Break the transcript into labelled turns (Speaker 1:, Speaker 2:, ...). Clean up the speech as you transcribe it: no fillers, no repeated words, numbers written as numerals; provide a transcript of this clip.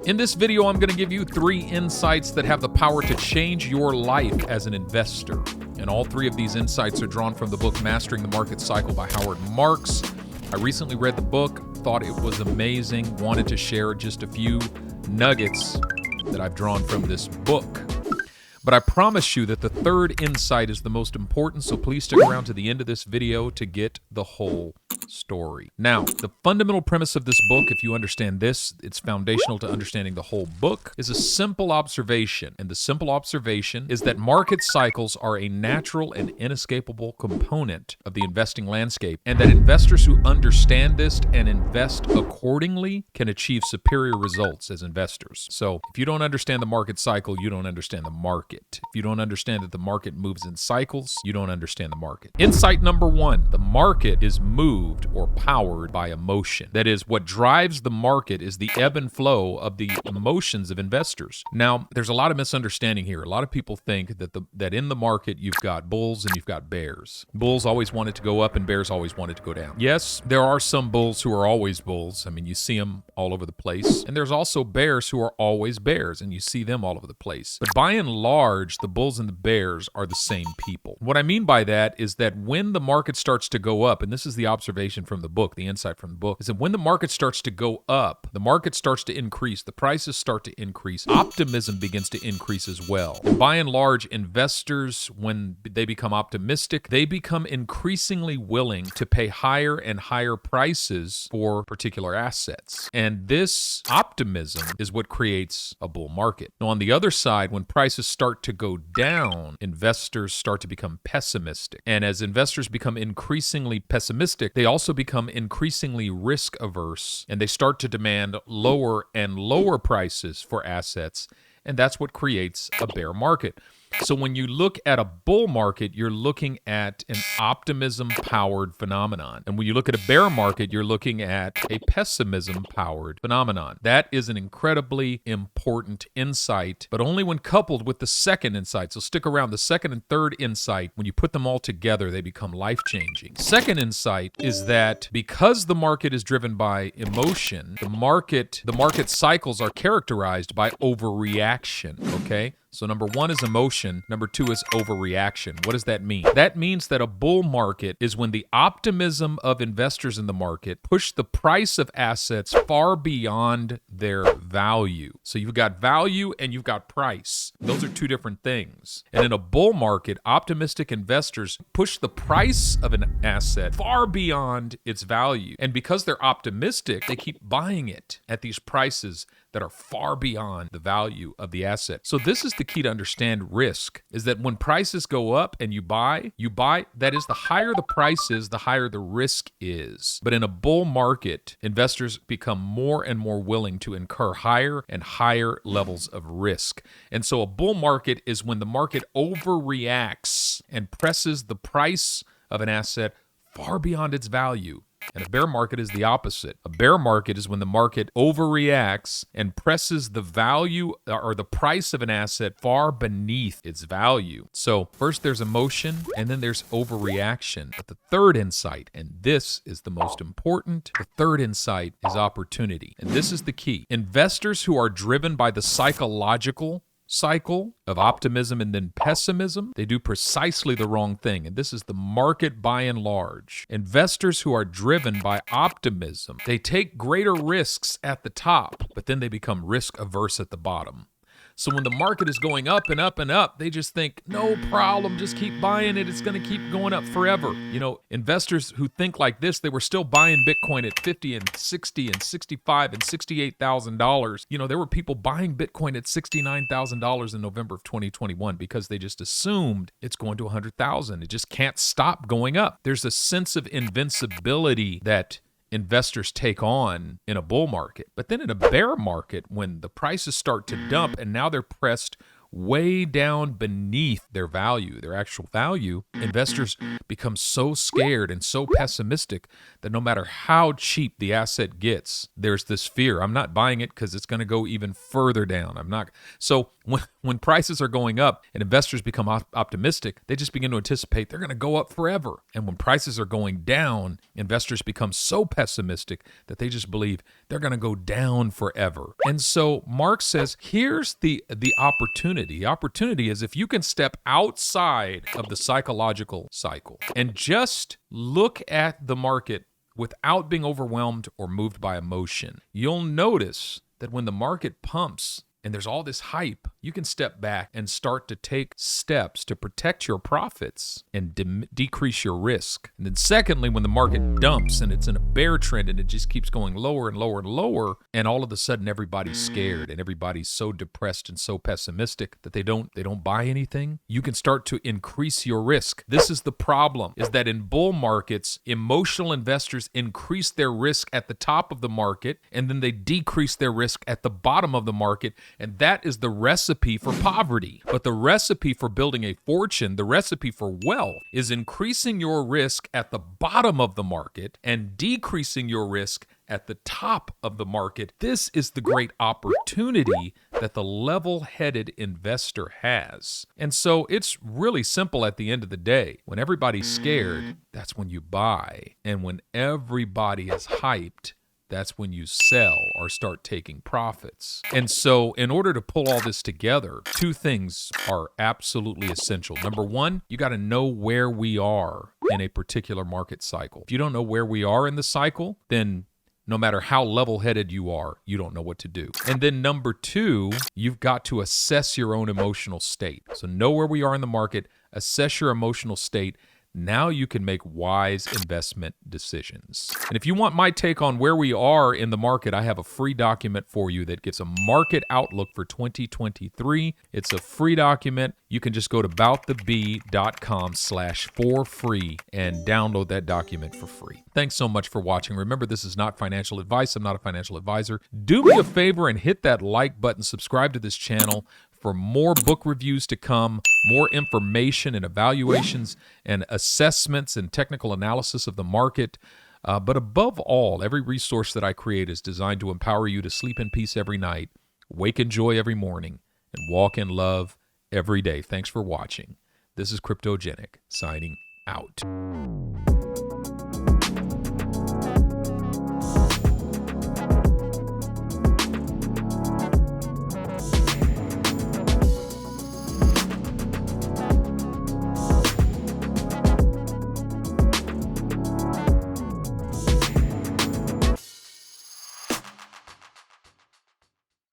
Speaker 1: In this video, I'm going to give you 3 insights that have the power to change your life as an investor. And all 3 of these insights are drawn from the book Mastering the Market Cycle by Howard Marks. I recently read the book, thought it was amazing, wanted to share just a few nuggets that I've drawn from this book. But I promise you that the 3rd insight is the most important, so please stick around to the end of this video to get the whole story. Now, the fundamental premise of this book, if you understand this, it's foundational to understanding the whole book, is a simple observation. And the simple observation is that market cycles are a natural and inescapable component of the investing landscape, and that investors who understand this and invest accordingly can achieve superior results as investors. So if you don't understand the market cycle, you don't understand the market. If you don't understand that the market moves in cycles, you don't understand the market. Insight number 1, the market is moved or powered by emotion. That is, what drives the market is the ebb and flow of the emotions of investors. Now, there's a lot of misunderstanding here. A lot of people think that in the market you've got bulls and you've got bears. Bulls always want it to go up and bears always want it to go down. Yes, there are some bulls who are always bulls. I mean, you see them all over the place. And there's also bears who are always bears, and you see them all over the place. But by and large, the bulls and the bears are the same people. What I mean by that is that when the market starts to go up, and this is the observation from the book, the insight from the book, is that when the market starts to go up, the market starts to increase, the prices start to increase, optimism begins to increase as well. And by and large, investors, when they become optimistic, they become increasingly willing to pay higher and higher prices for particular assets. And this optimism is what creates a bull market. Now, on the other side, when prices start to go down, investors start to become pessimistic. And as investors become increasingly pessimistic, they also become increasingly risk averse, and they start to demand lower and lower prices for assets. And that's what creates a bear market. So when you look at a bull market, you're looking at an optimism-powered phenomenon. And when you look at a bear market, you're looking at a pessimism-powered phenomenon. That is an incredibly important insight, but only when coupled with the second insight. So stick around. The second and third insight, when you put them all together, they become life-changing. Second insight is that because the market is driven by emotion, the market cycles are characterized by overreaction, okay? So number 1 is emotion. Number 2 is overreaction. What does that mean? That means that a bull market is when the optimism of investors in the market push the price of assets far beyond their value. So you've got value and you've got price. Those are 2 different things. And in a bull market, optimistic investors push the price of an asset far beyond its value. And because they're optimistic, they keep buying it at these prices that are far beyond the value of the asset. So this is the key to understand risk, is that when prices go up and you buy, that is, the higher the price is, the higher the risk is. But in a bull market, investors become more and more willing to incur higher and higher levels of risk. And so a bull market is when the market overreacts and presses the price of an asset far beyond its value. And a bear market is the opposite. A bear market is when the market overreacts and presses the value or the price of an asset far beneath its value. So first there's emotion and then there's overreaction. But the 3rd insight, and this is the most important, the 3rd insight is opportunity. And this is the key. Investors who are driven by the psychological cycle of optimism and then pessimism, they do precisely the wrong thing. And this is the market by and large. Investors who are driven by optimism, they take greater risks at the top, but then they become risk averse at the bottom. So when the market is going up and up and up, they just think, no problem, just keep buying it. It's going to keep going up forever. You know, investors who think like this, they were still buying Bitcoin at $50 and $60 and $65 and $68,000. You know, there were people buying Bitcoin at $69,000 in November of 2021 because they just assumed it's going to 100,000. It just can't stop going up. There's a sense of invincibility that investors take on in a bull market. But then in a bear market, when the prices start to dump and now they're pressed way down beneath their value, their actual value, investors become so scared and so pessimistic that no matter how cheap the asset gets, there's this fear. I'm not buying it because it's going to go even further down. I'm not. So when When prices are going up and investors become optimistic, they just begin to anticipate they're going to go up forever. And when prices are going down, investors become so pessimistic that they just believe they're going to go down forever. And so Marx says, here's the opportunity. The opportunity is if you can step outside of the psychological cycle and just look at the market without being overwhelmed or moved by emotion, you'll notice that when the market pumps and there's all this hype, you can step back and start to take steps to protect your profits and decrease your risk. And then secondly, when the market dumps and it's in a bear trend and it just keeps going lower and lower and lower, and all of a sudden everybody's scared and everybody's so depressed and so pessimistic that they don't buy anything, you can start to increase your risk. This is the problem, is that in bull markets, emotional investors increase their risk at the top of the market and then they decrease their risk at the bottom of the market. And that is the recipe for poverty. But the recipe for building a fortune, the recipe for wealth, is increasing your risk at the bottom of the market and decreasing your risk at the top of the market. This is the great opportunity that the level-headed investor has. And so it's really simple at the end of the day. When everybody's scared, that's when you buy. And when everybody is hyped, that's when you sell or start taking profits. And so in order to pull all this together, two things are absolutely essential. Number one, you got to know where we are in a particular market cycle. If you don't know where we are in the cycle, then no matter how level-headed you are, you don't know what to do. And then number two, you've got to assess your own emotional state. So know where we are in the market, assess your emotional state. Now you can make wise investment decisions. And if you want my take on where we are in the market, I have a free document for you that gives a market outlook for 2023. It's a free document. You can just go to aboutthebee.com/for-free and download that document for free. Thanks so much for watching. Remember, this is not financial advice. I'm not a financial advisor. Do me a favor and hit that like button, subscribe to this channel for more book reviews to come, more information and evaluations and assessments and technical analysis of the market. But above all, every resource that I create is designed to empower you to sleep in peace every night, wake in joy every morning, and walk in love every day. Thanks for watching. This is Cryptogenic, signing out.